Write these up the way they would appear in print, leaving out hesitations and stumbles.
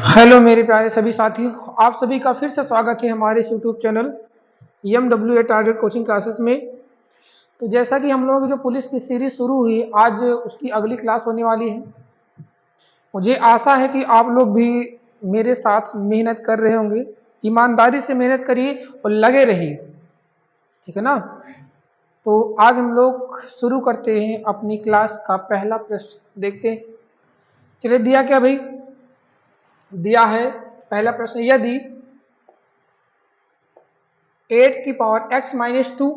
Hello मेरे प्यारे सभी साथियों, आप सभी का फिर से स्वागत है हमारे इस YouTube channel MWA target coaching classes में। तो जैसा कि हम लोगों की जो पुलिस की सीरीज शुरू हुई, आज उसकी अगली क्लास होने वाली है। मुझे आशा है कि आप लोग भी मेरे साथ मेहनत कर रहे होंगे। ईमानदारी से मेहनत करिए और लगे रहिए, ठीक है ना। तो आज हम लोग शुरू करते हैं अपनी क्लास का पहला प्रश्न। देखते हैं, चलिए दिया क्या भाई, दिया है पहला प्रश्न, यदि 8 की power x minus two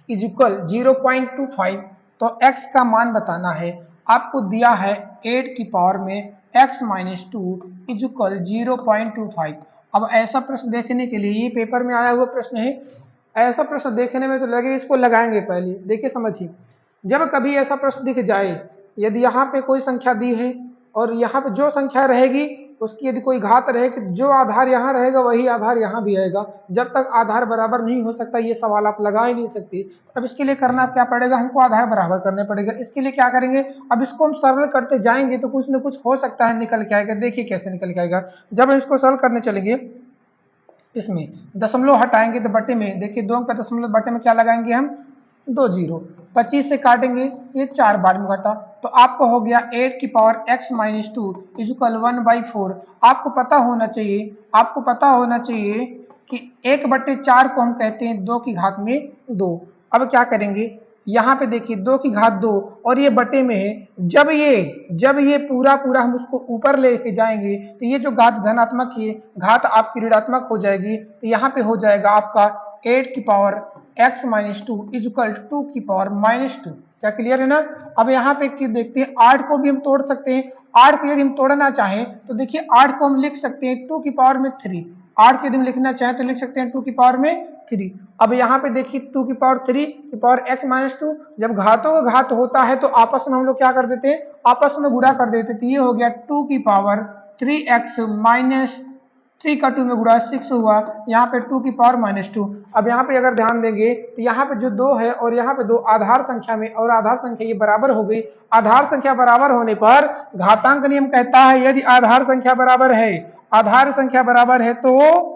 is equal 0.25, तो x का मान बताना है। आपको दिया है 8 की पावर में x minus two is equal 0.25। अब ऐसा प्रश्न देखने के लिए, ये पेपर में आया हुआ प्रश्न है, ऐसा प्रश्न देखने में तो लगे इसको लगाएंगे। पहले देखिए समझिए, जब कभी ऐसा प्रश्न दिख जाए, यदि यहाँ पे कोई संख्या दी है और यहाँ पे जो संख्या रहेगी उसकी यदि कोई घात रहे कि जो आधार यहाँ रहेगा वही आधार यहाँ भी आएगा, जब तक आधार बराबर नहीं हो सकता ये सवाल आप लगा ही नहीं सकते। अब इसके लिए करना क्या पड़ेगा, हमको आधार बराबर करने पड़ेगा। इसके लिए क्या करेंगे, अब इसको हम सरल करते जाएंगे तो कुछ न कुछ हो सकता है निकल के आएगा। देखिए कैसे निकल के आएगा। जब हम इसको सरल करने चलेंगे, इसमें दशमलव हटाएंगे तो बटे में, देखिए 2 का दशमलव बटे में क्या लगाएंगे हम, 2 जीरो। 25 से काटेंगे, ये 4 बार में घटा, तो आपको हो गया 8 की power x minus two equal 1/4। आपको पता होना चाहिए, आपको पता होना चाहिए कि 1/4 को हम कहते हैं 2 की घात में 2। अब क्या करेंगे, यहाँ पे देखिए 2 की घात 2 और ये बटे में है। जब ये पूरा पूरा हम उसको ऊपर लेके जाएंगे तो ये जो घात धनात्मक है, घात आपकी ऋणात्मक हो जाएगी। तो यहाँ पे हो जाएगा आपका 8 की power x minus two equal 2 की पावर माइनस 2। क्या क्लियर है ना। अब यहाँ पे एक चीज देखते हैं, 8 को भी हम तोड़ सकते हैं। 8 को यदि हम तोड़ना चाहें तो देखिए 8 को हम लिख सकते हैं 2 की पावर में 3। 8 को यदि हम लिखना चाहें तो लिख सकते हैं 2 की पावर में 3। अब यहाँ पे देखिए 2 की पावर 3 की पावर x माइनस टू, जब घातों का घात होता है तो आपस में हम लोग क्या कर देते हैं, आपस में गुणा कर देते। तो ये हो गया 2 की पावर 3x माइनस 3 का 2 में गुणा 6 हुआ, यहाँ पे 2 की पावर माइनस 2। अब यहाँ पे अगर ध्यान देंगे तो यहाँ पे जो 2 है और यहाँ पे 2 आधार संख्या में, और आधार संख्या ये बराबर हो गई। आधार संख्या बराबर होने पर घातांक नियम कहता है यदि आधार संख्या बराबर है, आधार संख्या बराबर है तो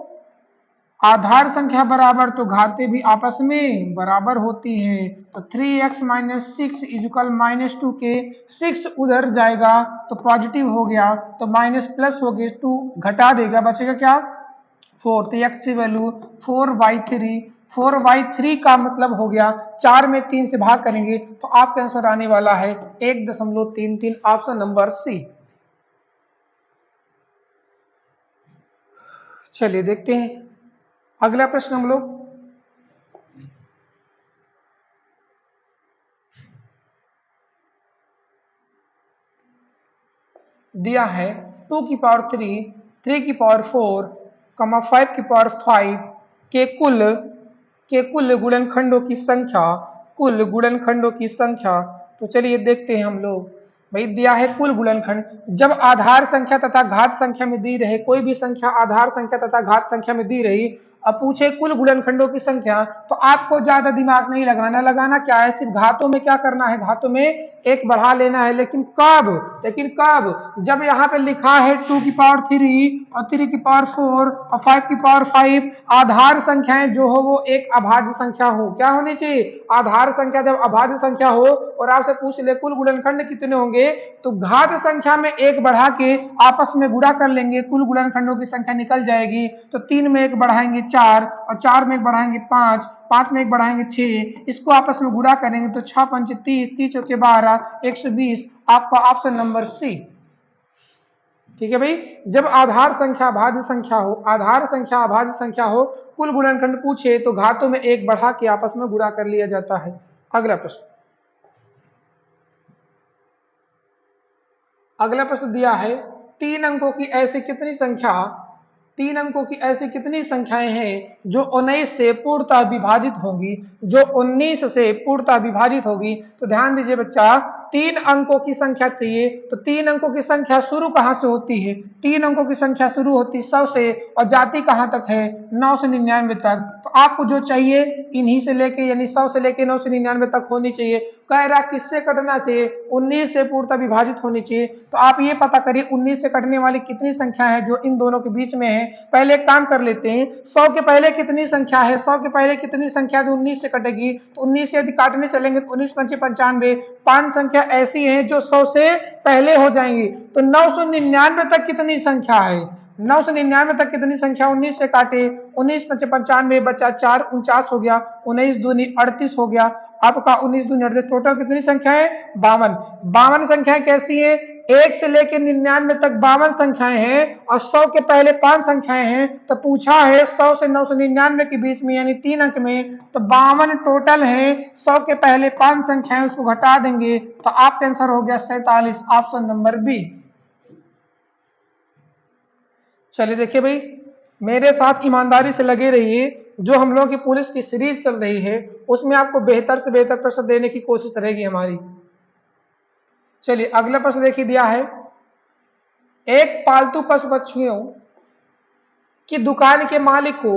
आधार संख्या बराबर तो घाते भी आपस में बराबर होती है। तो 3x minus six equal minus two के 6 उधर जाएगा तो पॉजिटिव हो गया, तो माइनस प्लस हो गया, 2 घटा देगा, बचेगा क्या 4। तो x की वैल्यू 4/3, 4/3 का मतलब हो गया 4 में 3 से भाग करेंगे तो आपका आंसर आने वाला है 1.33। Option number C. चलिए देखते हैं अगला प्रश्न हम लोग। दिया है 2 की पावर 3, 3 की पावर 4, 5 की पावर 5 के कुल गुणनखंडों की संख्या, कुल गुणनखंडों की संख्या। तो चलिए देखते हैं हम लोग। भाई दिया है कुल गुणनखंड, जब आधार संख्या तथा घात संख्या में दी रहे, कोई भी संख्या आधार संख्या तथा घात संख्या में दी रही, अब पूछे कुल गुणनखंडों की संख्या, तो आपको ज्यादा दिमाग नहीं लगाना। लगाना क्या है, सिर्फ घातों में क्या करना है, घातों में एक बढ़ा लेना है। लेकिन कब, जब यहाँ पे लिखा है 2 की पावर 3 और 3 की पावर 4 और 5 की पावर 5, आधार संख्याएं जो हो वो एक अभाज्य संख्या हो। क्या होनी चाहिए, आधार संख्या जब अभाज्य संख्या हो और आपसे पूछ ले कुल गुणनखंड कितने होंगे, तो घात संख्या में एक बढ़ा के आपस में गुणा कर लेंगे, कुल गुणनखंडों की संख्या निकल जाएगी। तो 3 में एक बढ़ाएंगे 4 और 4 में एक बढ़ाएंगे 5, 5 में एक बढ़ाएंगे 6, इसको आपस में गुणा करेंगे तो 6 पंच 30, 30 चौके 12, 120। आपका ऑप्शन नंबर सी। ठीक है भाई, जब आधार संख्या अभाज्य संख्या हो, आधार संख्या अभाज्य संख्या हो, कुल गुणनखंड पूछे तो घातों में एक बढ़ा के आपस में गुणा कर लिया जाता है। अगला प्रश्न, अगला प्रश्न दिया है 3 अंकों की ऐसी कितनी संख्या, 3 अंकों की ऐसी कितनी संख्याएं हैं जो 19 से पूर्णतः विभाजित होंगी, जो 19 से पूर्णतः विभाजित होगी। तो ध्यान दीजिए बच्चा, 3 अंकों की संख्या चाहिए, तो 3 अंकों की संख्या शुरू कहां से होती है, 3 अंकों की संख्या शुरू होती है 100 से और जाती कहां तक है, 9 से 99 तक। तो आपको जो चाहिए इन्हीं से लेके, यानी 100 से लेके 9 से 99 तक होनी चाहिए। कह रहा किससे कटना चाहिए, 19 से पूर्णतः विभाजित होनी चाहिए। तो आप ये पता करिए 19 से कटने वाली कितनी संख्या है जो इन दोनों के बीच में है। पहले एक काम कर लेते हैं, 100 के पहले कितनी संख्या है, 100 के पहले कितनी संख्या जो 19 से कटेगी, तो 19 से यदि काटने चलेंगे तो 19 पंचे 95, 5 संख्या ऐसी है जो 100 से पहले हो जाएंगी। तो 999 तक कितनी संख्या है, 999 तक कितनी संख्या, 19 से काटे, 19 पंचे 95 बचा 4, 49 हो गया, 19 दूनी 38 हो गया, आपका 19 दूनी 38, टोटल कितनी संख्या है 52। 52 संख्याएं कैसी है, 1 से लेकर 99 तक 52 संख्याएं हैं और 100 के पहले 5 संख्याएं हैं। तो पूछा है 100 से 999 के बीच में यानी 3 अंक में, तो 52 टोटल है। 100 के पहले 5 संख्याएं उसको घटा देंगे तो आपका आंसर हो गया 47, ऑप्शन नंबर बी। चलिए देखिए भाई, मेरे साथ ईमानदारी से लगे रहिए, जो हम लोगों की पुलिस की सीरीज चल रही है उसमें आपको बेहतर से बेहतर प्रश्न देने की कोशिश रहेगी हमारी। चलिए अगला प्रश्न देखिए दिया है, एक पालतू पशु पक्षियों की दुकान के मालिक को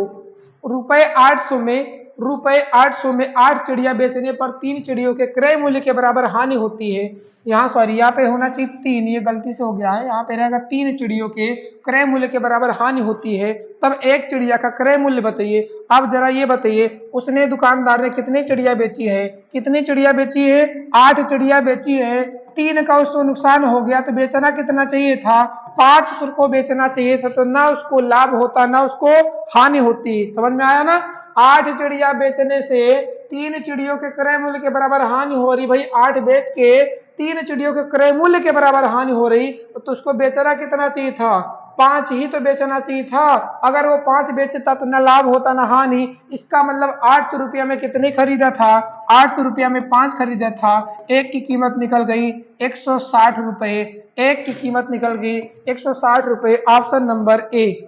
रुपए 800 में 8 चिड़िया बेचने पर 3 चिड़ियों के क्रय मूल्य के बराबर हानि होती है। यहाँ सॉरी, यहाँ पे होना चाहिए 3, ये गलती से हो गया है, यहाँ पे रहेगा 3 चिड़ियों के क्रय मूल्य के बराबर हानि होती है, तब एक चिड़िया का क्रय मूल्य बताइए। अब जरा ये बताइए, उसने दुकानदार ने कितनी चिड़िया बेची है, कितनी चिड़िया बेची है, 8 चिड़िया बेची है, 3 का उसको नुकसान हो गया तो बेचना कितना चाहिए था, 500 को बेचना चाहिए था, तो ना उसको लाभ होता ना उसको हानि होती। समझ में आया ना, 8 चिड़िया बेचने से 3 चिड़ियों के क्रय मूल्य के बराबर हानि हो रही, भाई 8 बेच के 3 चिड़ियों के क्रय मूल्य के बराबर हानि हो रही, तो उसको बेचना कितना चाहिए था, 5 ही तो बेचना चाहिए था। अगर वो 5 बेचता तो न लाभ होता ना हानि। इसका मतलब 800 रुपया में कितने खरीदा था, 800 रुपया में 5 खरीदा था, एक की कीमत निकल गई 160 रुपए, एक की कीमत निकल गई 160 रुपए, ऑप्शन नंबर ए।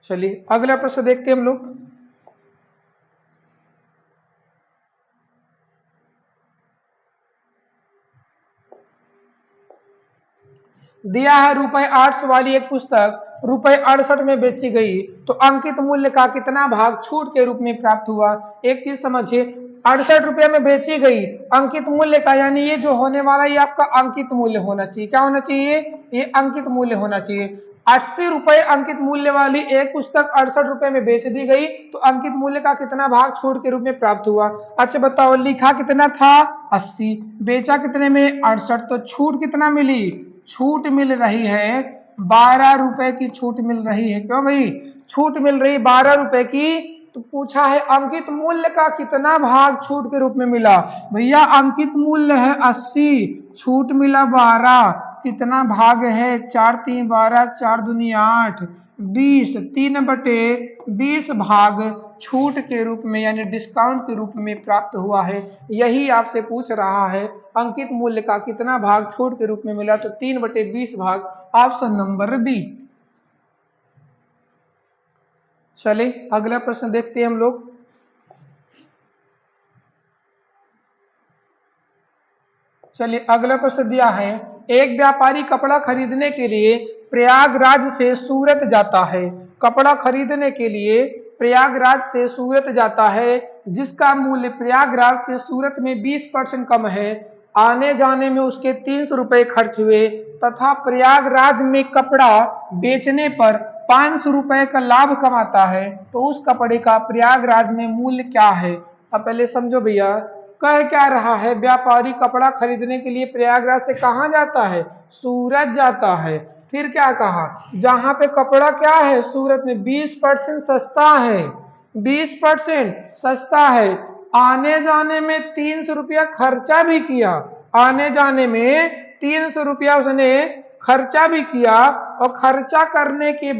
चलिए अगला प्रश्न देखते हैं हम लोग। दिया है ₹800 वाली एक पुस्तक ₹68 में बेची गई तो अंकित मूल्य का कितना भाग छूट के रूप में प्राप्त हुआ। एक चीज समझिए, 68 रुपये में बेची गई, अंकित मूल्य का यानी ये जो होने वाला ये आपका अंकित मूल्य होना चाहिए। क्या होना चाहिए, ये अंकित मूल्य होना चाहिए। 80 रुपए अंकित मूल्य वाली एक पुस्तक 68 रुपए में बेच दी गई तो अंकित मूल्य का कितना भाग छूट के रूप में प्राप्त हुआ। अच्छा बताओ, लिखा कितना था 80, बेचा कितने में 68, तो छूट कितना मिली, छूट मिल रही है 12 रुपए की छूट मिल रही है। क्यों भाई, छूट मिल रही 12 रुपए की। तो पूछा है अंकित मूल्य का कितना भाग छूट के रूप में मिला। भैया अंकित मूल्य है 80, छूट मिला 12, कितना भाग है, 4 3 12, 4 दूनी 8, 20, 3/20 भाग छूट के रूप में यानी डिस्काउंट के रूप में प्राप्त हुआ है। यही आपसे पूछ रहा है अंकित मूल्य का कितना भाग छूट के रूप में मिला, तो 3/20 भाग, ऑप्शन नंबर बी। चले अगला प्रश्न देखते हैं हम लोग। चलिए अगला प्रश्न दिया है, एक व्यापारी कपड़ा खरीदने के लिए प्रयागराज से सूरत जाता है, कपड़ा खरीदने के लिए प्रयागराज से सूरत जाता है जिसका मूल्य प्रयागराज से सूरत में 20% कम है, आने जाने में उसके 300 रुपए खर्च हुए तथा प्रयागराज में कपड़ा बेचने पर 500 रुपए का लाभ कमाता है, तो उस कपड़े का प्रयागराज में मूल्य क्या है। अब पहले समझो भैया, कह क्या रहा है, व्यापारी कपड़ा खरीदने के लिए प्रयागराज से कहाँ जाता है, सूरत जाता है। फिर क्या कहा, जहां पे कपड़ा क्या है सूरत में 20% सस्ता है, 20% सस्ता है, आने जाने में 300 रुपया खर्चा भी किया, आने जाने में 300 रुपया उसने खर्चा भी किया और खर्चा करने के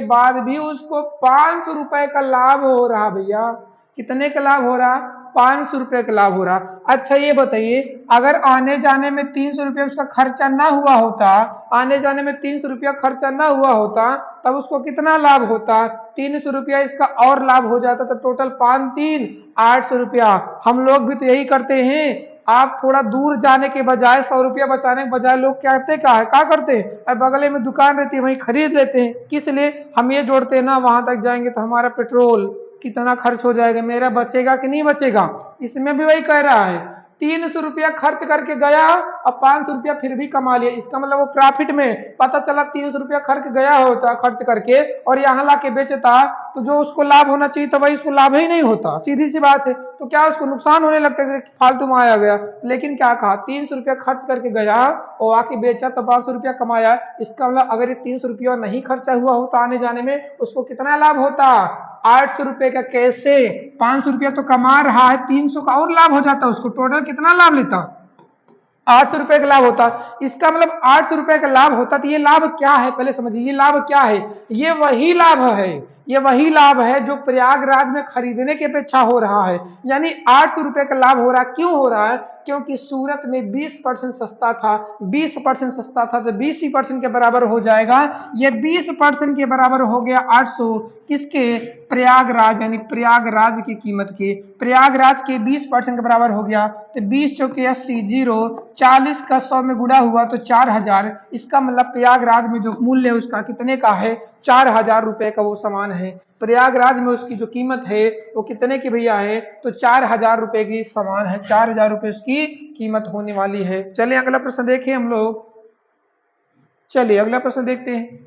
बाद भी उसको 500 रुपए का लाभ हो रहा। भैया कितने का लाभ हो रहा, 500 रुपए का लाभ हो रहा। अच्छा ये बताइए, अगर आने जाने में 300 रुपया उसका खर्चा ना हुआ होता, आने जाने में 300 रुपया खर्चा ना हुआ होता, तब उसको कितना लाभ होता, 300 रुपया इसका और लाभ हो जाता, तो टोटल 5 3 800 रुपया। हम लोग भी तो यही करते हैं, आप थोड़ा दूर जाने के बजाय 100 रुपया बचाने के बजाय लोग क्या करते हैं, बगल में दुकान रहती है वहीं खरीद लेते हैं। किस लिए, हम ये जोड़ते हैं ना वहां तक जाएंगे तो हमारा पेट्रोल कितना खर्च हो जाएगा, मेरा बचेगा कि नहीं बचेगा। इसमें भी वही कह रहा है 300 रुपया खर्च करके गया और 500 रुपया फिर भी कमा लिया, इसका मतलब वो प्रॉफिट में, पता चला 300 रुपया खर्च गया होता खर्च करके और यहाँ ला के बेचता तो जो उसको लाभ होना चाहिए था वही उसको लाभ ही नहीं होता, सीधी सी बात है। तो क्या उसको नुकसान होने लगता है, फालतू में आया गया। लेकिन क्या कहा 300 रुपया खर्च करके गया और आके बेचा तो 500 रुपया कमाया, इसका मतलब अगर ये 300 रुपया नहीं खर्चा हुआ होता आने जाने में उसको कितना लाभ होता, 800 रुपए का। कैसे 500 रुपया तो कमा रहा है, 300 का और लाभ हो जाता, उसको टोटल कितना लाभ लेता, 800 रुपए का लाभ होता। इसका मतलब 800 रुपए का लाभ होता। तो ये लाभ क्या है पहले समझिए, ये लाभ क्या है, ये वही लाभ है, ये वही लाभ है जो प्रयागराज में खरीदने की अपेक्षा हो रहा है। यानी 800 रुपए का लाभ हो रहा है। क्यों हो रहा है, क्योंकि सूरत में 20% सस्ता था, 20% सस्ता था तो 20% के बराबर हो जाएगा, ये 20% के बराबर हो गया 800 किसके, प्रयागराज यानी प्रयागराज की कीमत के, प्रयागराज के 20% के बराबर हो गया। तो 20 चौके 80, जीरो 40 का 100 में गुणा हुआ तो 4000, इसका मतलब प्रयागराज में जो मूल्य है उसका कितने का है, 4000 रुपए का वो सामान है। प्रयागराज में उसकी जो कीमत है वो कितने की भैया है, तो 4000 रुपए की सामान है, 4000 रुपए उसकी कीमत होने वाली है। चलिए अगला प्रश्न देखें हम लोग, चलिए अगला प्रश्न देखते हैं।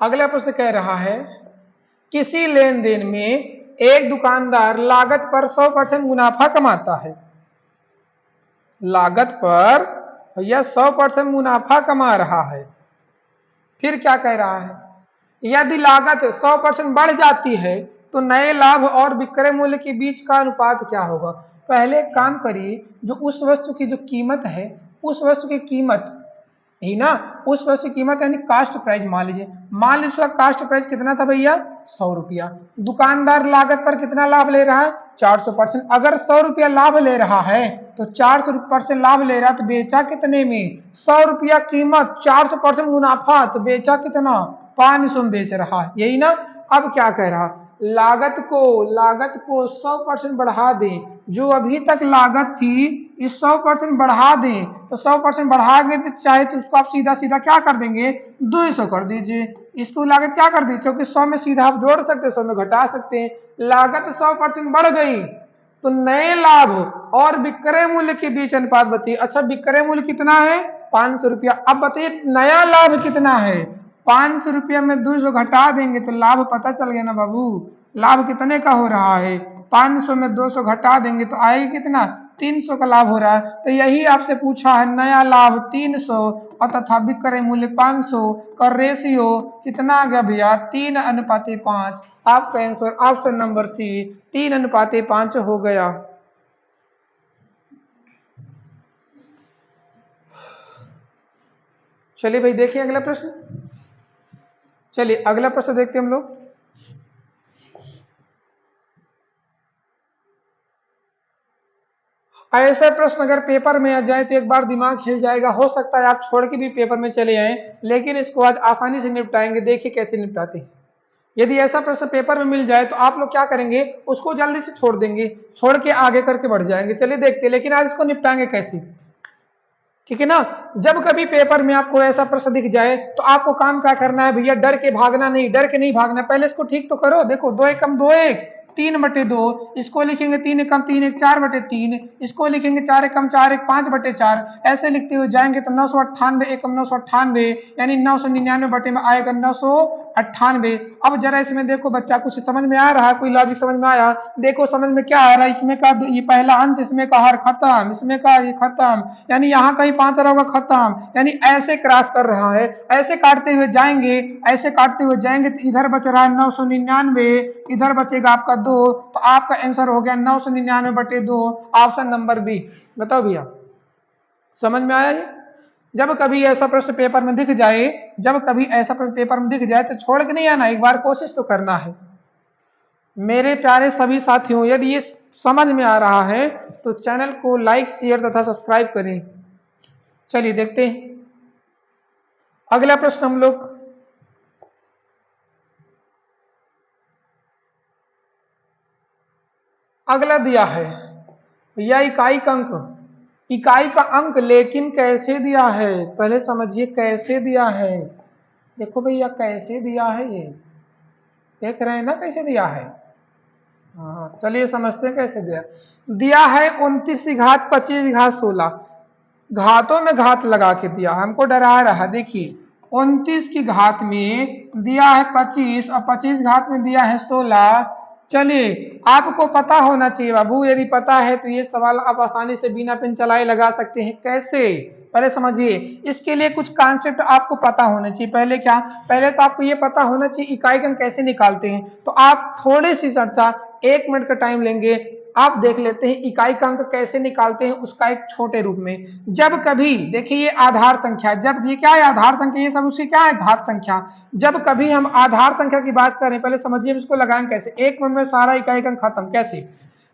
अगला प्रश्न कह रहा है किसी लेन देन में एक दुकानदार लागत पर 100% मुनाफा कमाता है, लागत पर यह 100% मुनाफा कमा रहा है। फिर क्या कह रहा है, यदि लागत 100% बढ़ जाती है तो नए लाभ और विक्रय मूल्य के बीच का अनुपात क्या होगा। पहले एक काम करिए, जो उस वस्तु की जो कीमत है, उस वस्तु की कीमत ही ना, उस वस्तु की कीमत यानी कास्ट प्राइस मान लीजिए उसका कास्ट प्राइस कितना था भैया, 100 रुपया। दुकानदार लागत पर कितना लाभ ले रहा है, 400%। अगर 100 रुपया लाभ ले रहा है तो 400% लाभ ले रहा है तो बेचा कितने में, 100 रुपया कीमत, 400% मुनाफा, तो बेचा कितना, 500 में बेच रहा है, यही ना। अब क्या कह रहा, लागत को 100% बढ़ा दें, जो अभी तक लागत थी इस 100% बढ़ा दें, तो 100% बढ़ा के चाहे तो उसको आप सीधा सीधा क्या कर देंगे, 200 कर दीजिए। इसको लागत क्या कर दी, क्योंकि 100 में सीधा आप जोड़ सकते हैं, 100 में घटा सकते हैं। लागत 100% बढ़ गई तो नए लाभ और विक्रय मूल्य के बीच अनुपात बताइए। अच्छा विक्रय मूल्य कितना है, 500 रुपया। अब बताइए नया लाभ कितना है, 500 रुपया में 200 घटा देंगे तो लाभ पता चल गया ना बाबू, लाभ कितने का हो रहा है, 500 में 200 घटा देंगे तो आएगा कितना, 300 का लाभ हो रहा है। तो यही आपसे पूछा है, नया लाभ 300 और तथा विक्रय मूल्य 500 का रेशियो कितना आ गया भैया, 3:5। आपका आंसर ऑप्शन नंबर सी 3:5 हो गया। चलिए भाई देखिए अगला प्रश्न, चलिए अगला प्रश्न देखते हैं हम लोग। ऐसा प्रश्न अगर पेपर में आ जाए तो एक बार दिमाग हिल जाएगा, हो सकता है आप छोड़ के भी पेपर में चले आए, लेकिन इसको आज आसानी से निपटाएंगे, देखिए कैसे निपटाते हैं। यदि ऐसा प्रश्न पेपर में मिल जाए तो आप लोग क्या करेंगे, उसको जल्दी से छोड़ देंगे, छोड़ के आगे करके बढ़ जाएंगे। चलिए देखते हैं, लेकिन आज इसको निपटाएंगे कैसे, ठीक है ना। जब कभी पेपर में आपको ऐसा प्रश्न दिख जाए तो आपको काम क्या करना है भैया, डर के भागना नहीं, डर के नहीं भागना, पहले इसको ठीक तो करो। देखो 2 एकम 2 एक, 3/2, इसको लिखेंगे 3 एकम 3 एक, 4/3, इसको लिखेंगे 4 एकम 4 एक, 5/4, ऐसे लिखते हुए जाएंगे तो 998 एकम 998 यानी 999 बटे में आएगा 998। अब जरा इसमें देखो बच्चा कुछ समझ में आ रहा है, कोई लॉजिक समझ में आया, देखो समझ में क्या आ रहा है, इसमें का ये पहला अंश, इसमें का हर खत्म, इसमें का ये खत्म, यानी यहाँ कहीं 5 होगा खत्म, यानी ऐसे क्रॉस कर रहा है, ऐसे काटते हुए जाएंगे, ऐसे काटते हुए जाएंगे तो इधर बच रहा है 999, इधर बचेगा आपका 2, तो आपका आंसर हो गया 999/2, ऑप्शन नंबर बी। बताओ भैया समझ में आया ये। जब कभी ऐसा प्रश्न पेपर में दिख जाए, जब कभी ऐसा प्रश्न पेपर में दिख जाए तो छोड़ के नहीं आना, एक बार कोशिश तो करना है। मेरे प्यारे सभी साथियों, यदि ये समझ में आ रहा है तो चैनल को लाइक शेयर तथा सब्सक्राइब करें। चलिए देखते हैं अगला प्रश्न हम लोग। अगला दिया है या इकाई का अंक इकाई का अंक लेकिन कैसे दिया है, पहले समझिए कैसे दिया है। देखो भैया कैसे दिया है, ये देख रहे हैं ना कैसे दिया है। हाँ चलिए समझते हैं कैसे दिया। दिया है 29 की घात 25 की घात 16, घातों में घात लगा के दिया, हमको डरा रहा। देखिए 29 की घात में दिया है 25 और 25 घात में दिया है 16। चलिए आपको पता होना चाहिए बाबू, यदि पता है तो ये सवाल आप आसानी से बिना पेन चलाए लगा सकते हैं। कैसे, पहले समझिए। इसके लिए कुछ कॉन्सेप्ट आपको पता होना चाहिए। पहले क्या, पहले तो आपको ये पता होना चाहिए इकाई का अंक कैसे निकालते हैं। तो आप थोड़ी सी चर्चा 1 मिनट का टाइम लेंगे, आप देख लेते हैं इकाई का अंक कैसे निकालते हैं उसका एक छोटे रूप में। जब कभी देखिए ये आधार संख्या, जब ये क्या है आधार संख्या, ये सब उसकी क्या है घात संख्या। जब कभी हम आधार संख्या की बात करें, पहले समझिए इसको लगाएं कैसे, 1 मिनट में सारा इकाई का अंक खत्म। कैसे,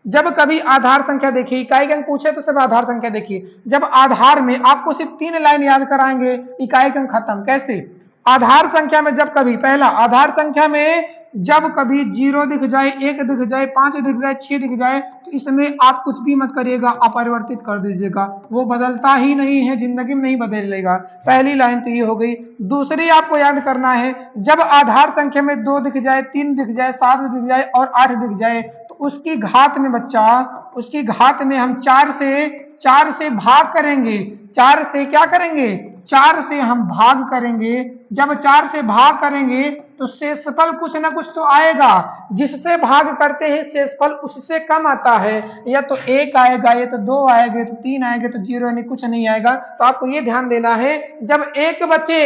जब कभी आधार संख्या देखिए, इकाई का अंक पूछे तो सिर्फ आधार संख्या देखिए, जब आधार में आपको सिर्फ 3 लाइन याद कराएंगे इकाई का अंक खत्म। कैसे, आधार संख्या में जब कभी, पहला आधार संख्या में जब कभी 0 दिख जाए, 1 दिख जाए, 5 दिख जाए, 6 दिख जाए, तो इसमें आप कुछ भी मत करिएगा, अपरिवर्तित कर दीजिएगा, वो बदलता ही नहीं है, जिंदगी में नहीं बदलेगा। पहली लाइन तो ये हो गई। दूसरी आपको याद करना है, जब आधार संख्या में 2 दिख जाए, 3 दिख जाए, 7 दिख जाए और 8 दिख जाए, तो उसकी घात में बच्चा, उसकी घात में हम 4 से भाग करेंगे। 4 से क्या करेंगे, 4 से हम भाग करेंगे। जब 4 से भाग करेंगे तो शेषफल कुछ ना कुछ तो आएगा, जिससे भाग करते हैं शेषफल उससे कम आता है, या तो 1 आएगा, या तो 2 आएगा, तो 3 आएगा, तो 0 यानी कुछ नहीं आएगा। तो आपको ये ध्यान देना है, जब 1 बचे,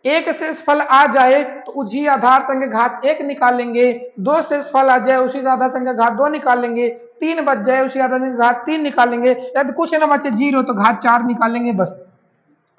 1 शेषफल आ जाए तो उसी आधार संख्या घात 1 निकालेंगे, 2 शेषफल आ जाए उसी आधार संख्या घात 2 निकालेंगे, 3 बच जाए उसी आधार संख्या घात 3 निकालेंगे, यदि कुछ न बचे 0 तो घात 4 निकालेंगे बस।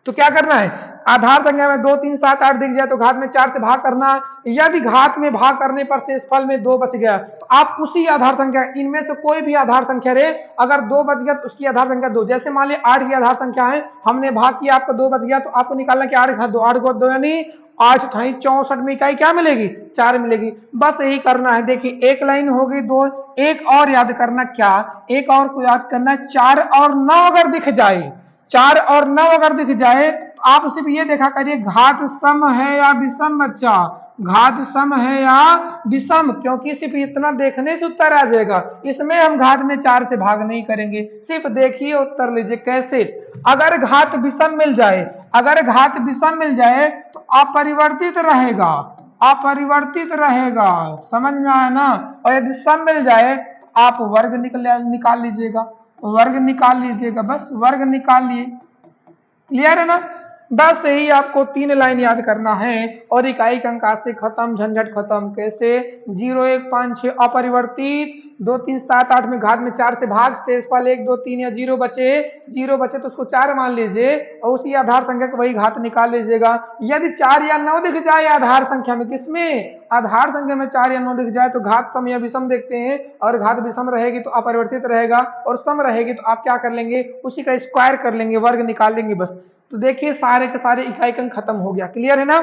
तो क्या करना है, आधार संख्या में 2 3 7 8 दिख जाए तो घात में 4 से भाग करना। यदि घात में भाग करने पर शेषफल में 2 बच गया तो आप उसी आधार संख्या, इनमें से कोई भी आधार संख्या रहे, अगर 2 बच गया तो उसकी आधार संख्या 2। जैसे मान लिया 8 की आधार संख्या है, हमने भाग किया, आपका 2 बच गया, तो आपको निकालना कि 8 घात 2, 8 घात 2 यानी 8 ठाई 64 में इकाई क्या मिलेगी, 4 मिलेगी। बस यही करना है। देखिए एक लाइन हो गई, 2, एक और याद करना, क्या एक और को याद करना, 4 और 9 अगर दिख जाए, 4 और 9 अगर दिख जाए तो आप सिर्फ ये देखा करिए घात सम है या विषम। बच्चा घात सम है या विषम, क्योंकि सिर्फ इतना देखने से उत्तर आ जाएगा, इसमें हम घात में 4 से भाग नहीं करेंगे, सिर्फ देखिए उत्तर लीजिए। कैसे, अगर घात विषम मिल जाए, अगर घात विषम मिल जाए तो अपरिवर्तित रहेगा, अपरिवर्तित रहेगा, समझ में आया ना। और यदि सम मिल जाए तो आप वर्ग निकाल लीजिएगा, वर्ग निकाल लीजिएगा, बस वर्ग निकाल लिए। क्लियर है ना। बस यही आपको 3 लाइन याद करना है और इकाई का अंक से खत्म, झंझट खत्म। कैसे, 0 1 5 6 अपरिवर्तित, 2 3 7 8 में घात में 4 से भाग, शेषफल 1 2 3 या 0 बचे, 0 बचे तो उसको 4 मान लीजिए और उसी आधार संख्या को वही घात निकाल लीजिएगा। यदि 4 या 9 दिख जाए आधार संख्या में, किसमें, आधार संख्या में 4 या 9 दिख जाए तो घात सम या विषम देखते हैं, और घात विषम रहेगी तो अपरिवर्तित रहेगा, और सम रहेगी तो आप क्या कर लेंगे, उसी का स्क्वायर कर लेंगे, वर्ग निकाल लेंगे बस। तो देखिए सारे के सारे इकाई का अंक खत्म हो गया। क्लियर है ना।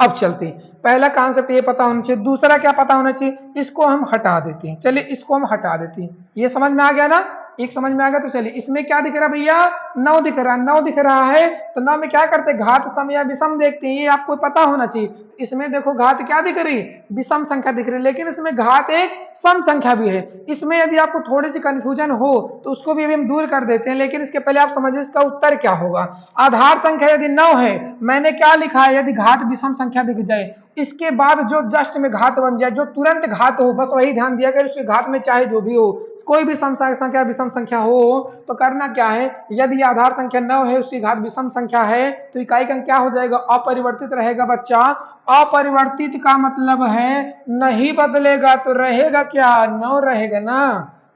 अब चलते हैं, पहला कॉन्सेप्ट ये पता होना चाहिए, दूसरा क्या पता होना चाहिए, इसको हम हटा देते हैं। चलिए इसको हम हटा देते हैं, ये समझ में आ गया ना, एक समझ में आ गया। तो चलिए इसमें क्या दिख रहा है भैया, 9 दिख रहा है, 9 दिख रहा है तो 9 में क्या करते हैं, घात सम या विषम देखते हैं, ये आपको पता होना चाहिए। इसमें देखो घात क्या दिख रही, विषम संख्या दिख रही है, लेकिन इसमें घात एक सम संख्या भी है। इसमें यदि आपको थोड़ी सी कंफ्यूजन हो तो उसको भी अभी हम दूर कर देते हैं, लेकिन इसके पहले आप समझिए इसका उत्तर क्या होगा। आधार संख्या यदि 9 है, मैंने क्या लिखा है, यदि घात विषम संख्या दिख जाए, इसके बाद जो जस्ट में घात बन जाए, जो तुरंत घात हो, बस वही ध्यान दिया करें, उसके घात में चाहे जो भी हो, कोई भी सम संख्या विषम संख्या हो तो करना क्या है, यदि आधार संख्या 9 है उसकी घात विषम संख्या है तो इकाई का क्या हो जाएगा, अपरिवर्तित रहेगा। बच्चा अपरिवर्तित का मतलब है नहीं बदलेगा, तो रहेगा क्या, 9 रहेगा ना,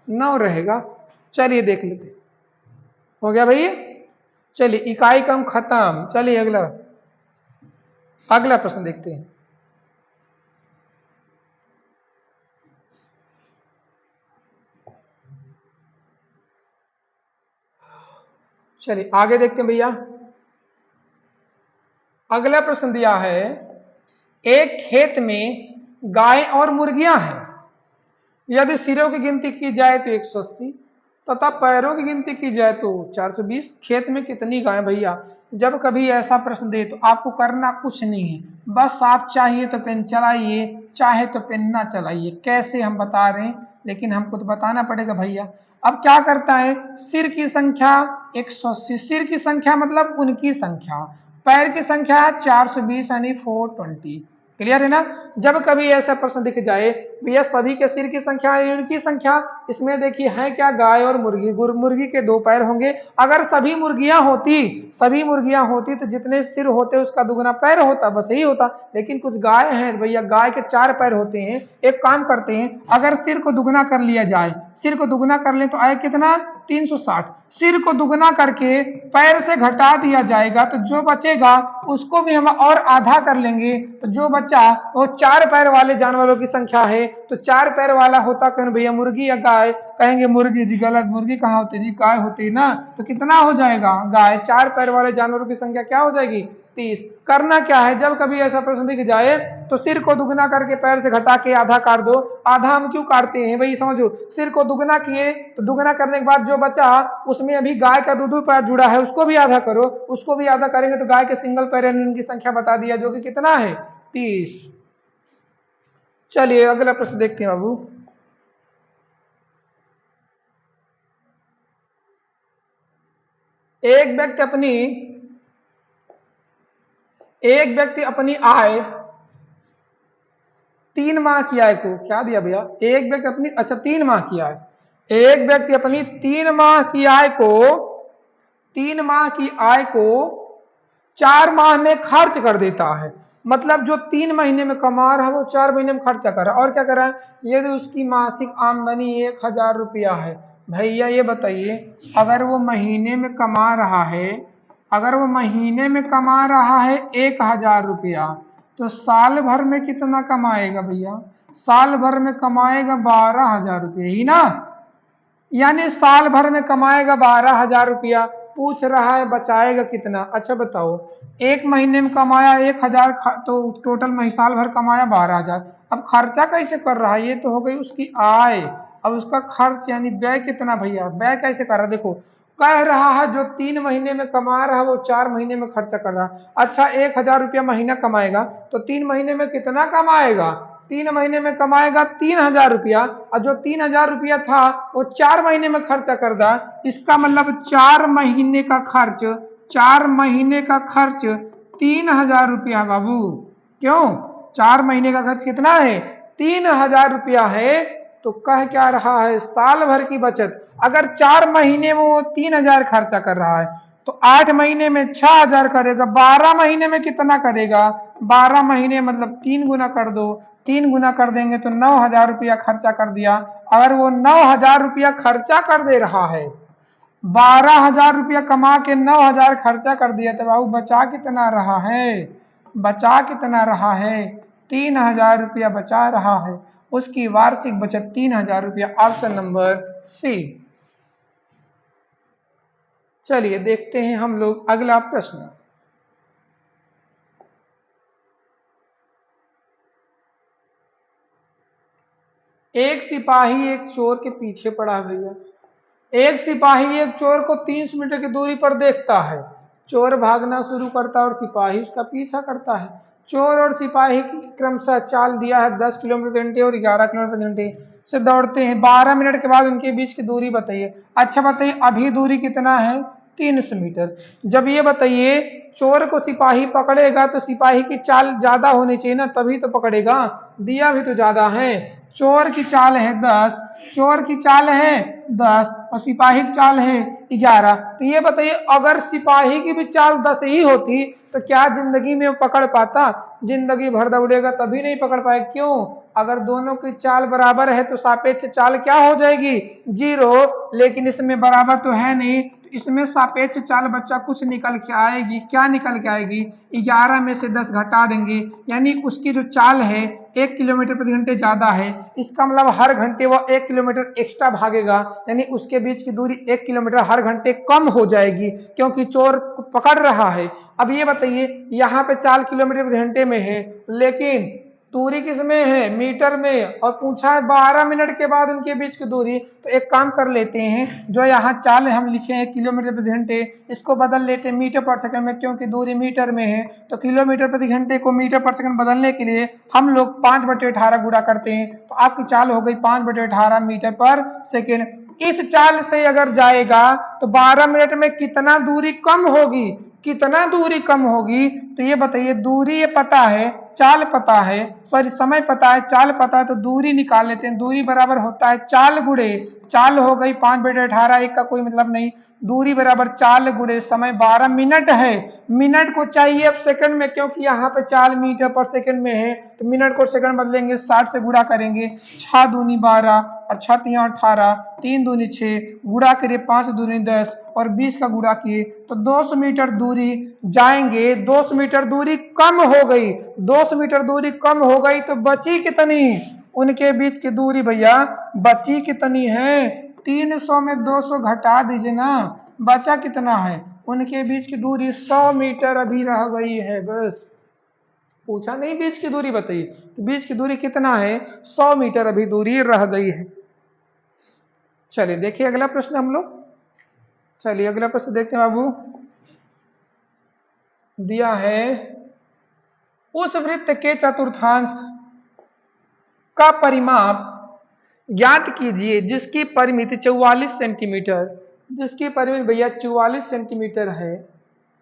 9 रहेगा। चलिए देख लेते, हो गया भैया। चलिए इकाई क्रम खत्म। चलिए अगला, अगला प्रश्न देखते हैं। चलिए आगे देखते हैं भैया। अगला प्रश्न दिया है, एक खेत में गाय और मुर्गियां हैं, यदि सिरों की गिनती की जाए तो 180, तथा पैरों की गिनती की जाए तो 420। खेत में कितनी गाय भैया? जब कभी ऐसा प्रश्न दे तो आपको करना कुछ नहीं है, बस आप चाहिए तो पेन चलाइए, चाहे तो पेन ना चलाइए। कैसे हम बता रहे हैं, लेकिन हमको तो बताना पड़ेगा भैया। अब क्या करता है, सिर की संख्या 180, सिर की संख्या मतलब उनकी संख्या, पैर की संख्या 420 यानी 420। क्लियर है ना? जब कभी ऐसा प्रश्न दिख जाए भैया सभी के सिर की संख्या उनकी संख्या, इसमें देखिए है क्या, गाय और मुर्गी। मुर्गी के 2 पैर होंगे। अगर सभी मुर्गियां होती तो जितने सिर होते उसका दुगना पैर होता, बस यही होता। लेकिन कुछ गाय हैं भैया, गाय के 4 पैर होते हैं। एक काम करते हैं, अगर सिर को दुगना कर लिया जाए, सिर को दुगना कर ले तो आए कितना, 360। सिर को दुगना करके पैर से घटा दिया जाएगा तो जो बचेगा उसको भी हम और आधा कर लेंगे, तो जो बचा वो 4 पैर वाले जानवरों की संख्या है। तो 4 पैर वाला होता कौन भैया, मुर्गी या गाय? कहेंगे मुर्गी जी, गलत, मुर्गी कहाँ होती जी, गाय होती ना। तो कितना हो जाएगा, गाय। 4 पैर वाले जानवरों की संख्या क्या हो जाएगी, 30। करना क्या है, जब कभी ऐसा प्रश्न दिख जाए तो सिर को दुगना करके पैर से घटा के आधा काट दो। आधा हम क्यों काटते हैं भाई, समझो, सिर को दुगना किए तो दुगना करने के बाद जो बचा उसमें अभी गाय का 2 पैर जुड़ा है, उसको भी आधा करो। उसको भी आधा करेंगे तो गाय के सिंगल पैर की संख्या बता दिया, जो कि कितना है, 30। चलिए अगला प्रश्न देखते हैं बाबू। एक व्यक्ति अपनी आय 3 माह की आय को, क्या दिया भैया, एक व्यक्ति अपनी, अच्छा 3 माह की आय, एक व्यक्ति अपनी 3 माह की आय को 4 माह में खर्च कर देता है। मतलब जो 3 महीने में कमा रहा है वो 4 महीने में खर्चा कर रहा है। और क्या कर रहा है, यदि उसकी मासिक आमदनी 1000 रुपया है, भैया ये बताइए, अगर वो महीने में कमा रहा है, 1000 रुपया, तो साल भर में कितना कमाएगा भैया? साल भर में कमाएगा 12,000 रुपये ही ना, यानी साल भर में कमाएगा 12,000 रुपया। पूछ रहा है बचाएगा कितना। अच्छा बताओ, एक महीने में कमाया 1000, तो टोटल साल भर कमाया 12,000। अब खर्चा कैसे कर रहा है, ये तो हो गई उसकी आय। अब उसका खर्च यानी व्यय कितना भैया, व्यय कैसे कर रहा है, देखो कह रहा है जो 3 महीने में कमा रहा है वो 4 महीने में खर्चा कर रहा है। अच्छा 1000 रुपया महीना कमाएगा तो 3 महीने में कितना कमाएगा, 3 महीने में कमाएगा 3000 रुपया, और जो 3000 रुपया था वो 4 महीने में खर्चा कर दा। इसका मतलब 4 महीने का खर्च, 3000 रुपया बाबू। क्यों, 4 महीने का खर्च कितना है, 3000 रुपया है। तो कह क्या रहा है, साल भर की बचत। अगर 4 महीने में वो 3000 खर्चा कर रहा है तो 8 महीने में 6000 करेगा, 12 महीने में कितना करेगा, 12 महीने मतलब 3 गुना कर दो, 3 गुना कर देंगे तो 9000 रुपया खर्चा कर दिया। अगर वो 9000 रुपया खर्चा कर दे रहा है, 12,000 रुपया कमा के 9000 खर्चा कर दिया, तो बाबू बचा कितना रहा है, 3000 रुपया बचा रहा है। उसकी वार्षिक बचत 3000 रुपया। Option number C. चलिए देखते हैं हम लोग अगला प्रश्न। एक सिपाही एक चोर के पीछे पड़ा भैया। एक सिपाही एक चोर को 300 मीटर की दूरी पर देखता है। चोर भागना शुरू करता है और सिपाही उसका पीछा करता है। चोर और सिपाही की क्रमशः चाल दिया है 10 किलोमीटर घंटे और 11 किलोमीटर घंटे से दौड़ते हैं। 12 मिनट के बाद उनके बीच की दूरी बताइए। अच्छा बताइए अभी दूरी कितना है, 300 मीटर। जब ये बताइए चोर को सिपाही पकड़ेगा तो सिपाही की चाल ज्यादा होनी चाहिए ना, तभी तो पकड़ेगा, दिया भी तो ज्यादा है। चोर की चाल है 10, चोर की चाल है 10 और सिपाही की चाल है 11। तो ये बताइए अगर सिपाही की भी चाल 10 ही होती तो क्या जिंदगी में वो पकड़ पाता, जिंदगी भर दौड़ेगा तभी नहीं पकड़ पाए। क्यों, अगर दोनों की चाल बराबर है तो सापेक्ष चाल क्या हो जाएगी, 0। लेकिन इसमें बराबर तो है नहीं, इसमें सापेक्ष चाल बच्चा कुछ निकल के आएगी, क्या निकल के आएगी, 11 में से 10 घटा देंगे, यानी उसकी जो चाल है 1 किलोमीटर प्रति घंटे ज्यादा है। इसका मतलब हर घंटे वो 1 किलोमीटर एक्स्ट्रा भागेगा, यानी उसके बीच की दूरी 1 किलोमीटर हर घंटे कम हो जाएगी, क्योंकि चोर पकड़ रहा है। अब ये बताइए यहाँ पे 4 किलोमीटर प्रति घंटे में है, लेकिन दूरी किसमें है, मीटर में, और पूछा है 12 मिनट के बाद उनके बीच की दूरी। तो एक काम कर लेते हैं, जो यहाँ चाल हम लिखे हैं किलोमीटर प्रति घंटे, इसको बदल लेते हैं मीटर पर सेकंड में, क्योंकि दूरी मीटर में है। तो किलोमीटर प्रति घंटे को मीटर पर सेकंड बदलने के लिए हम लोग 5/18 गुणा करते हैं। तो आपकी चाल हो गई 5/18 मीटर पर सेकेंड। इस चाल से अगर जाएगा तो 12 मिनट में कितना दूरी कम होगी, कितना दूरी कम होगी, तो ये बताइए। दूरी ये पता है, चाल पता है, सॉरी समय पता है, चाल पता है, तो दूरी निकाल लेते हैं। दूरी बराबर होता है चाल गुणे, चाल हो गई 5/18, एक का कोई मतलब नहीं, दूरी बराबर चाल गुणे समय। 12 मिनट है, मिनट को चाहिए अब सेकंड में, क्योंकि यहाँ पे चाल मीटर पर सेकंड में है, तो मिनट को सेकंड बदलेंगे, 60 से गुणा करेंगे, 6 दूनी 12 और 6 तिया 18, 3 दूनी 6, गुणा करिए 5 दूनी 10 और 20 का गुणा किए तो 200 मीटर दूरी जाएंगे। 200 मीटर दूरी कम हो गई, 200 मीटर दूरी कम हो गई, तो बची कितनी उनके बीच की दूरी भैया, बची कितनी है, 300 में 200 घटा दीजिए ना, बचा कितना है, उनके बीच की दूरी 100 मीटर अभी रह गई है। बस पूछा नहीं बीच की दूरी बताइए, बीच की दूरी कितना है, 100 मीटर अभी दूरी रह गई है। चलिए देखिए अगला प्रश्न हम लोग, चलिए अगला प्रश्न देखते हैं बाबू। दिया है उस वृत्त के चतुर्थांश का परिमाप ज्ञात कीजिए जिसकी परिमिति 44 सेंटीमीटर, जिसकी परिमिति भैया 44 सेंटीमीटर है,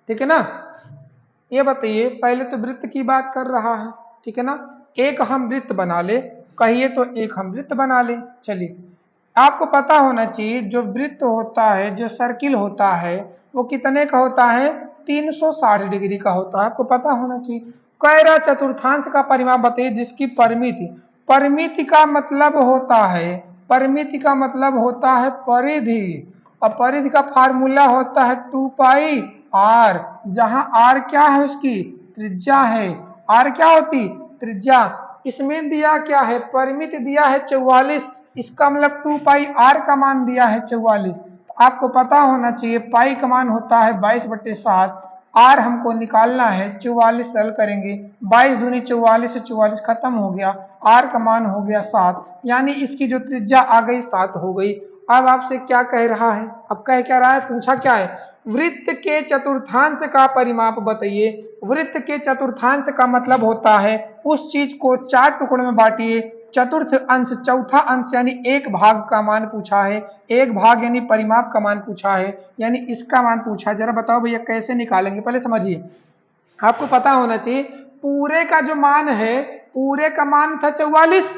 ठीक है ना। ये बताइए, पहले तो वृत्त की बात कर रहा है, ठीक है ना। एक हम वृत्त बना ले, कहिए तो एक हम वृत्त बना ले। चलिए आपको पता होना चाहिए जो वृत्त होता है, जो सर्किल होता है, वो कितने का होता है, 360 डिग्री का होता है, आपको पता होना चाहिए। कह रहा चतुर्थांश का परिमाप बताइए जिसकी परिमिति, परिमिति का मतलब होता है, परिमिति का मतलब होता है परिधि, और परिधि का फार्मूला होता है 2πr, जहां r क्या है, उसकी त्रिज्या है। r क्या होती, त्रिज्या। इसमें दिया क्या है, परिमिति दिया है 44, इसका मतलब 2πr का मान दिया है 44। तो आपको पता होना चाहिए पाई का मान होता है 22/7, आर हमको निकालना है 44, सरल करेंगे, 22 दूनी 44 से 44 खत्म हो गया, आर का मान हो गया 7, यानी इसकी जो त्रिज्या आ गई 7 हो गई। अब आपसे क्या कह रहा है, अब कह क्या रहा है, पूछा क्या है, वृत्त के चतुर्थांश का परिमाप बताइए। वृत्त के चतुर्थांश का मतलब होता है उस चीज को 4 टुकड़ों में बांटिए, चतुर्थ अंश, चौथा अंश यानी 1 भाग का मान पूछा है, 1 भाग यानी परिमाप का मान पूछा है, यानी इसका मान पूछा है। जरा बताओ भैया कैसे निकालेंगे, पहले समझिए। आपको पता होना चाहिए पूरे का जो मान है, पूरे का मान था 44,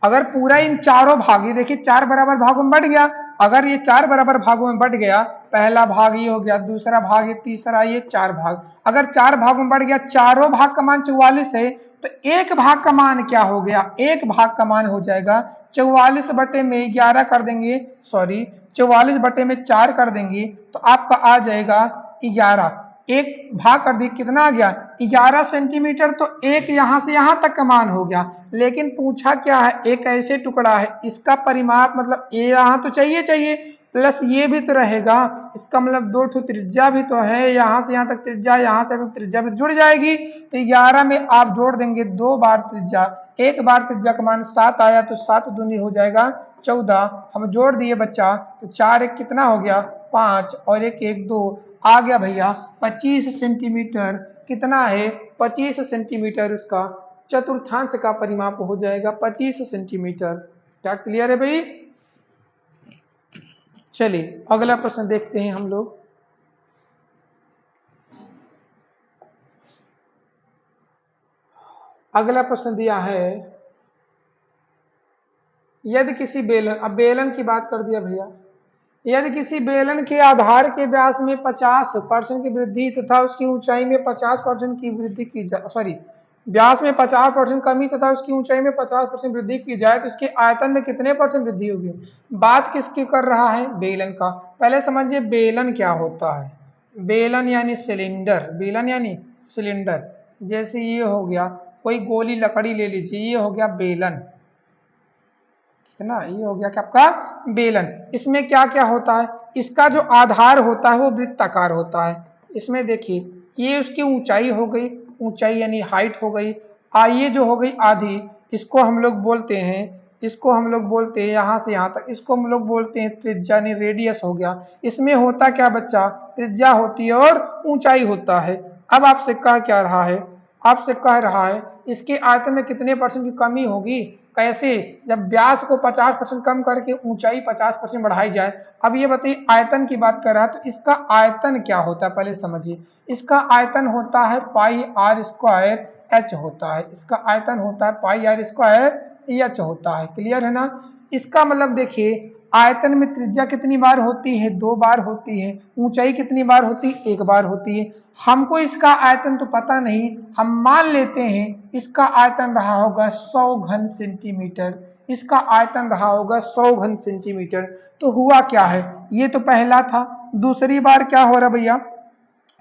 अगर पूरा इन चारों भाग, ये देखिए 4 बराबर भागों में बढ़ गया, अगर ये 4 बराबर भागों में बढ़ गया, पहला भाग ये हो गया, दूसरा भाग ये, तीसरा ये, 4 भाग, अगर 4 भागों में बढ़ गया, चारों भाग का मान 44 है, तो एक भाग का मान क्या हो गया, एक भाग का मान हो जाएगा 44 बटे में 11 कर देंगे, सॉरी 44 बटे में 4 कर देंगे, तो आपका आ जाएगा 11, एक भाग कर दी, कितना आ गया 11 सेंटीमीटर। तो एक यहां से यहां तक का मान हो गया, लेकिन पूछा क्या है, एक ऐसे टुकड़ा है, इसका परिमाप मतलब ये यहां तो चाहिए चाहिए, प्लस ये भी तो रहेगा, इसका मतलब 2 ठो त्रिज्या भी तो है, यहां से यहां तक त्रिज्या, यहां से त्रिज्या भी जुड़ जाएगी, तो 11 में आप जोड़ देंगे 2 बार त्रिज्या, एक बार त्रिज्या का मान 7 आया, तो 7 दूनी हो जाएगा 14, हम जोड़ दिए बच्चा, तो 4 एक कितना हो गया 5 और 1 1 2, आ गया भैया 25 सेंटीमीटर, कितना है 25 सेंटीमीटर, उसका चतुर्थांश का परिमाप हो जाएगा 25 सेंटीमीटर। क्या क्लियर है भाई। चलिए अगला प्रश्न देखते हैं हम लोग। अगला प्रश्न दिया है, यदि किसी बेलन, अब बेलन की बात कर दिया भैया, यदि किसी बेलन के आधार के व्यास में 50% की वृद्धि तथा उसकी ऊंचाई में 50% की वृद्धि की जाए, सॉरी व्यास में 50% कमी तथा उसकी ऊंचाई में 50% वृद्धि की जाए, तो इसके आयतन में कितने % वृद्धि होगी। बात किसकी कर रहा है, बेलन का। पहले समझिए बेलन क्या होता है, बेलन यानी सिलेंडर, बेलन यानी सिलेंडर। जैसे ये हो गया कोई गोली लकड़ी ले लीजिए, ये हो गया बेलन, है ना, ये हो गया क्या आपका बेलन। इसमें क्या क्या होता है, इसका जो आधार होता है वो वृत्ताकार होता है। इसमें देखिए ये उसकी ऊंचाई हो गई, ऊंचाई यानी हाइट हो गई, ये जो हो गई आधी, इसको हम लोग बोलते हैं, इसको हम लोग बोलते हैं यहाँ से यहाँ तक, इसको हम लोग बोलते हैं त्रिज्या यानी रेडियस हो गया। इसमें होता क्या बच्चा, त्रिज्या होती है और ऊंचाई होता है। अब आपसे कह क्या रहा है, आपसे कह रहा है इसके आयतन में कितने परसेंट की कमी होगी, कैसे, जब व्यास को 50% कम करके ऊंचाई 50% बढ़ाई जाए। अब ये बताइए आयतन की बात कर रहा है तो इसका आयतन क्या होता है पहले समझिए। इसका आयतन होता है पाई आर स्क्वायर एच होता है, इसका आयतन होता है पाई आर स्क्वायर एच होता है। क्लियर है ना। इसका मतलब देखिए आयतन में त्रिज्या कितनी बार होती है, 2 बार होती है। ऊंचाई कितनी बार होती है, 1 बार होती है। हमको इसका आयतन तो पता नहीं, हम मान लेते हैं इसका आयतन रहा होगा 100 घन सेंटीमीटर, इसका आयतन रहा होगा 100 घन सेंटीमीटर। तो हुआ क्या है, ये तो पहला था। दूसरी बार क्या हो रहा भैया,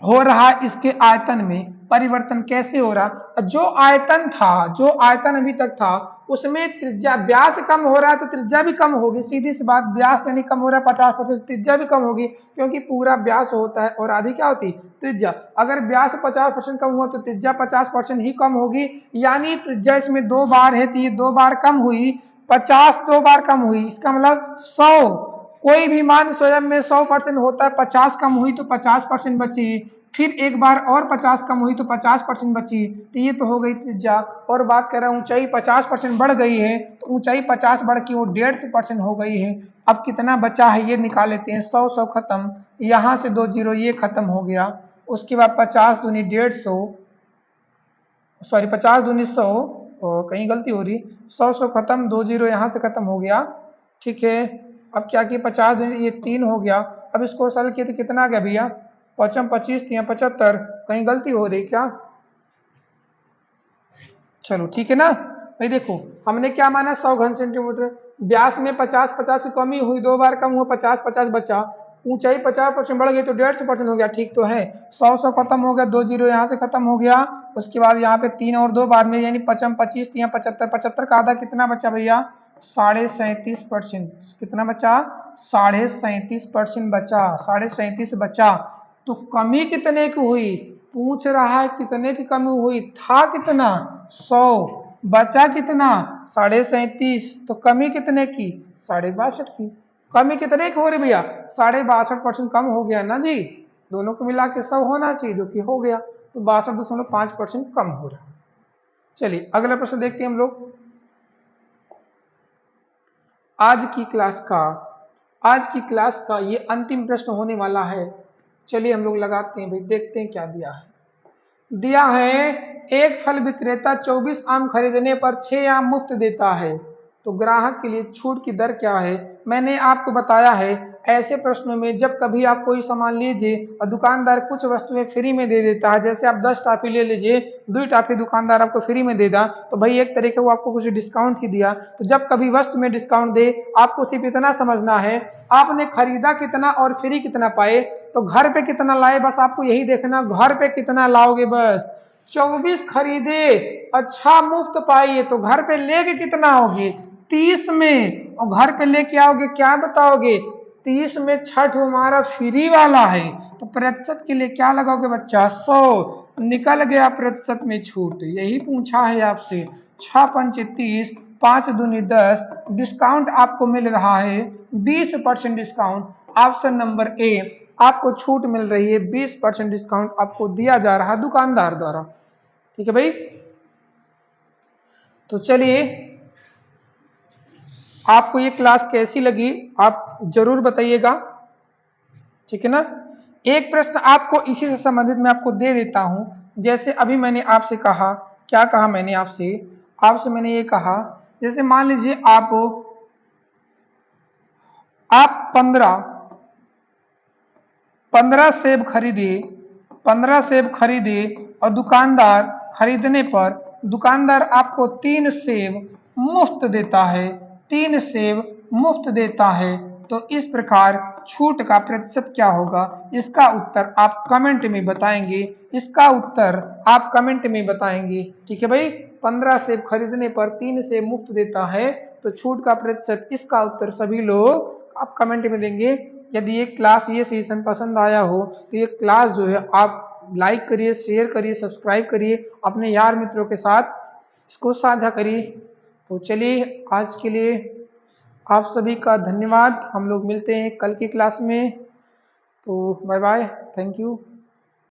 हो रहा इसके आयतन में परिवर्तन। कैसे हो रहा, जो आयतन था, जो आयतन अभी तक था उसमें त्रिज्या, व्यास कम हो रहा है तो त्रिज्या भी कम होगी, सीधी सी बात। व्यास यानी कम हो रहा है 50%, त्रिज्या भी कम होगी, क्योंकि पूरा व्यास होता है और आधी क्या होती है त्रिज्या। अगर व्यास 50% कम हुआ तो त्रिज्या 50% ही कम होगी। यानी त्रिज्या इसमें 2 बार है तो ये 2 बार कम हुई, 50 2 बार कम हुई, इसका मतलब 100। कोई भी मान स्वयं में 100% होता है, 50 कम हुई तो 50% बची, फिर एक बार और 50 कम हुई तो 50% बची, तो ये तो हो गई त्रिज्या। और बात कर रहा हूँ ऊंचाई 50% बढ़ गई है तो ऊंचाई 50 बढ़ के वो 150% हो गई है। अब कितना बचा है ये निकाल लेते हैं। 100 100 खत्म, यहाँ से 2 जीरो ये खत्म हो गया। उसके बाद 50 दूनी 150, सॉरी 50 दूनी 100, कहीं गलती हो रही, 100 100 खत्म, 2 जीरो यहाँ से खत्म हो गया। ठीक है, अब क्या किया 50 दूनी ये 3 हो गया। अब इसको सरल किए तो कितना आ गया भैया, 5 25 या 75, कहीं गलती हो रही क्या, चलो ठीक है ना। भाई देखो हमने क्या माना 100 घन सेंटीमीटर, व्यास में 50 50 की कमी हुई, 2 बार कम हुआ, 50 50 बचा, ऊंचाई 50% बढ़ गई तो 150% हो गया। ठीक तो है, 100 100 खत्म हो गया, 2 जीरो यहाँ से खत्म हो गया। उसके बाद यहाँ पे 3 और 2 बार में यानी 55 25 या 75, 75 का आधा कितना बचा भैया, 37.5%। कितना बचा, 37.5% बचा, 37.5 बचा। तो कमी कितने की हुई, पूछ रहा है कितने की कमी हुई, था कितना 100, बचा कितना 37.5, तो कमी कितने की 62.5 की। कमी कितने की हो रही भैया, 62.5% कम हो गया ना जी, दोनों को मिला के 100 होना चाहिए जो कि हो गया, तो 62.5% कम हो रहा है। चलिए अगला प्रश्न देखते हैं हम लोग। आज की क्लास का ये अंतिम प्रश्न होने वाला है। चलिए हम लोग लगाते हैं भाई, देखते हैं क्या दिया है। दिया है एक फल विक्रेता 24 आम खरीदने पर 6 आम मुफ्त देता है, तो ग्राहक के लिए छूट की दर क्या है। मैंने आपको बताया है ऐसे प्रश्नों में जब कभी आप कोई सामान लीजिए और दुकानदार कुछ वस्तुएं फ्री में दे देता है, जैसे आप 10 टॉफी ले लीजिए, 2 टॉफी दुकानदार आपको फ्री में दे दा, तो भाई एक तरीके वो आपको कुछ डिस्काउंट ही दिया। तो जब कभी वस्तु में डिस्काउंट दे आपको सिर्फ इतना समझना है आपने खरीदा कितना और फ्री कितना पाए, तो घर पे कितना लाए बस आपको यही देखना, घर पे कितना लाओगे बस। 24 खरीदे, अच्छा मुफ्त पाइए, तो घर पे लेके कितना आओगे 30 में, और घर पे लेके आओगे क्या बताओगे 30 में 6 हमारा फ्री वाला है, तो प्रतिशत के लिए क्या लगाओगे बच्चा 100, निकल गया प्रतिशत में छूट। यही पूछा है आपसे, 6 पंच 30, 5 दूनी 10, डिस्काउंट आपको मिल रहा है 20% डिस्काउंट। ऑप्शन नंबर ए, आपको छूट मिल रही है 20% डिस्काउंट आपको दिया जा रहा है दुकानदार द्वारा। ठीक है भाई, तो चलिए आपको ये क्लास कैसी लगी आप जरूर बताइएगा, ठीक है ना। एक प्रश्न आपको इसी से संबंधित मैं आपको दे देता हूं, जैसे अभी मैंने आपसे कहा, क्या कहा मैंने आपसे, आपसे मैंने ये कहा जैसे मान लीजिए आप 15 सेब खरीदे, 15 सेब खरीदे और दुकानदार आपको 3 सेब मुफ्त देता है, 3 सेब मुफ्त देता है, तो इस प्रकार छूट का प्रतिशत क्या होगा, इसका उत्तर आप कमेंट में बताएंगे, इसका उत्तर आप कमेंट में बताएंगे। ठीक है भाई, 15 सेब खरीदने पर 3 सेब मुफ्त देता है, तो छूट का प्रतिशत, इसका उत्तर सभी लोग आप कमेंट में देंगे। यदि ये क्लास, ये सेशन पसंद आया हो तो ये क्लास जो है आप लाइक करिए, शेयर करिए, सब्सक्राइब करिए, अपने यार मित्रों के साथ इसको साझा करिए। तो चलिए आज के लिए आप सभी का धन्यवाद। हम लोग मिलते हैं कल की क्लास में। तो बाय बाय, थैंक यू।